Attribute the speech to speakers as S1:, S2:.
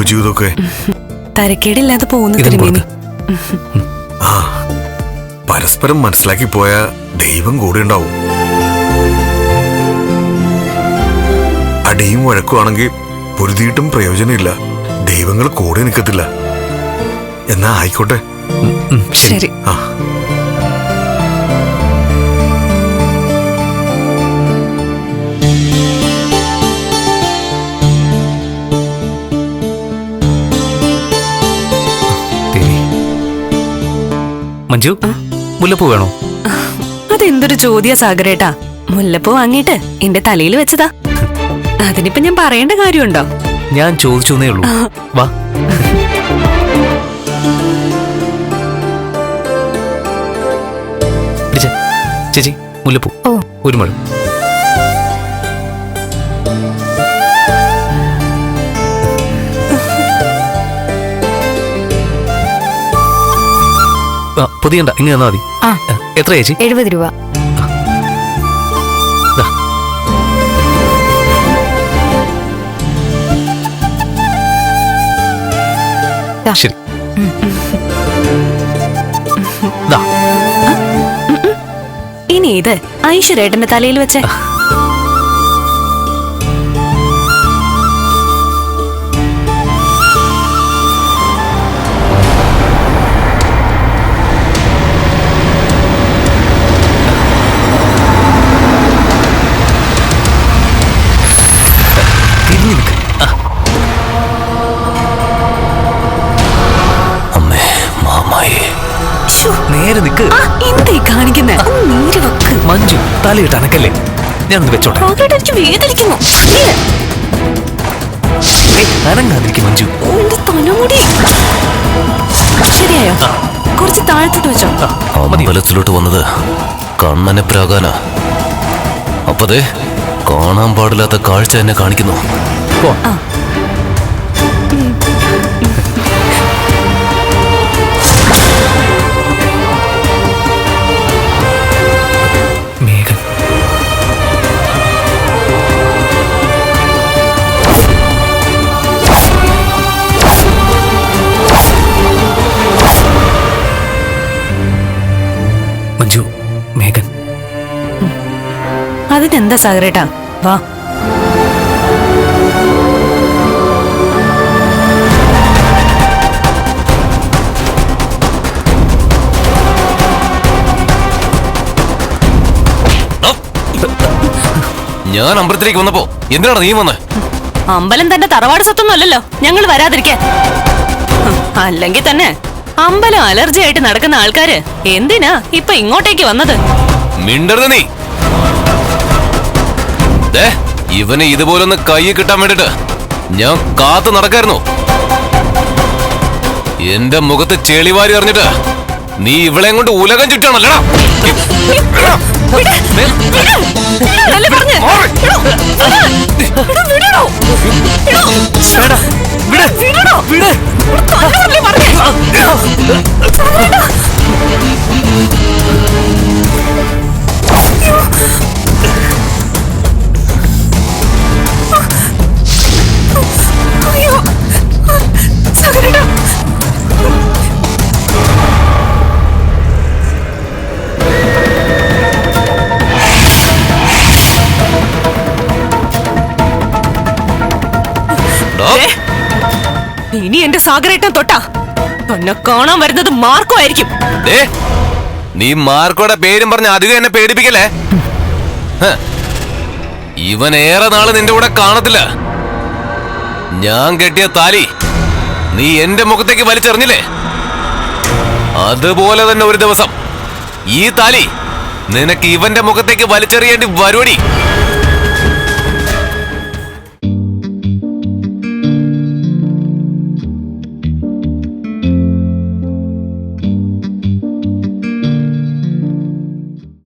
S1: കുടുംബജീവിതമൊക്കെ?
S2: തരക്കേടില്ലാതെ പോകുന്നു തിരുമേനി.
S1: ആ, പരസ്പരം മനസ്സിലാക്കി പോയ ദൈവം കൂടെ ഉണ്ടാവും. അടിയും വഴക്കുവാണെങ്കിൽ പൊരുതിയിട്ടും പ്രയോജനമില്ല. ദൈവങ്ങൾ കൂടെ നിൽക്കത്തില്ല. എന്നാ ആയിക്കോട്ടെ.
S2: ശരി.
S1: ആ,
S3: മഞ്ജു, മുല്ലപ്പൂ വേണോ?
S2: അതെന്തൊരു ചോദ്യ സാഗരേട്ടാ. മുല്ലപ്പൂ വാങ്ങിയിട്ട് എന്റെ തലയിൽ വെച്ചതാ. അതിനിപ്പോ ഞാൻ പറയേണ്ട കാര്യമുണ്ടോ?
S3: ഞാൻ ചോദിച്ചേ ഉള്ളൂ. വാ. ചേച്ചി, മുല്ലപ്പൂ ഒരു മഴ. പുതിയണ്ട, ഇങ്ങനെ തന്നാ മതി. എത്ര ചേച്ചി?
S2: 70 രൂപ.
S3: ശരി.
S2: ഇനി ഇത് ഐശ്വര്യേട്ടന്റെ തലയിൽ വെച്ചേ.
S3: നേരെ നിക്ക്.
S2: എന്തേ കാണിക്കുന്നേ?
S3: മഞ്ജു, തലയിട്ട് അനക്കല്ലേ. ഞാനൊന്ന് വെച്ചോട്ടെ.
S2: വേദനിക്കുന്നു.
S3: അനങ്ങാതിരിക്കും മഞ്ജു.
S2: ശരിയായോ? കുറച്ച് താഴത്തോട്ട് വെച്ചോ.
S4: അമ്പലത്തിലോട്ട് വന്നത് കണ്ണനെ പ്രാകാനാ. അപ്പതേ കാണാൻ പാടില്ലാത്ത കാഴ്ച എന്നെ കാണിക്കുന്നു.
S3: മഞ്ജു, മേഘൻ.
S2: അതിനെന്താ സാഗരേട്ടാ? വാ.
S4: ഞാൻ അമ്പലത്തിലേക്ക് വന്നപ്പോ എന്തിനാണ് നീ വന്നേ?
S2: അമ്പലം തന്റെ തറവാട് സ്വത്തൊന്നും അല്ലല്ലോ ഞങ്ങൾ വരാതിരിക്കാൻ. അല്ലെങ്കിൽ തന്നെ അമ്പലം അലർജി ആയിട്ട് നടക്കുന്ന ആൾക്കാര് എന്തിനാ ഇപ്പൊ ഇങ്ങോട്ടേക്ക് വന്നത്?
S4: മിണ്ടരുത് നീ. ഇവനെ ഇതുപോലൊന്ന് കൈ കിട്ടാൻ വേണ്ടിട്ട് ഞാൻ കാത്തു നടക്കായിരുന്നു. എന്റെ മുഖത്ത് ചെളിവാരി അറിഞ്ഞിട്ട് നീ ഇവളെയും കൊണ്ട് ഉലകം ചുറ്റാണല്ലടാ.
S2: ഇനി എന്റെ സാഗരേട്ടൻ തൊട്ടാ തന്നെ കാണാൻ വരുന്നത് മാർക്കോ ആയിരിക്കും.
S4: നീ മാർക്കോയുടെ പേരും പറഞ്ഞ് അധികം എന്നെ പേടിപ്പിക്കല്ലേ. ഇവൻ ഏറെ നാള് നിന്റെ കൂടെ കാണത്തില്ല. ഞാൻ കെട്ടിയ താലി നീ എന്റെ മുഖത്തേക്ക് വലിച്ചെറിഞ്ഞില്ലേ? അതുപോലെ തന്നെ ഒരു ദിവസം ഈ താലി നിനക്ക് ഇവന്റെ മുഖത്തേക്ക് വലിച്ചെറിയേണ്ടി വരുവടി.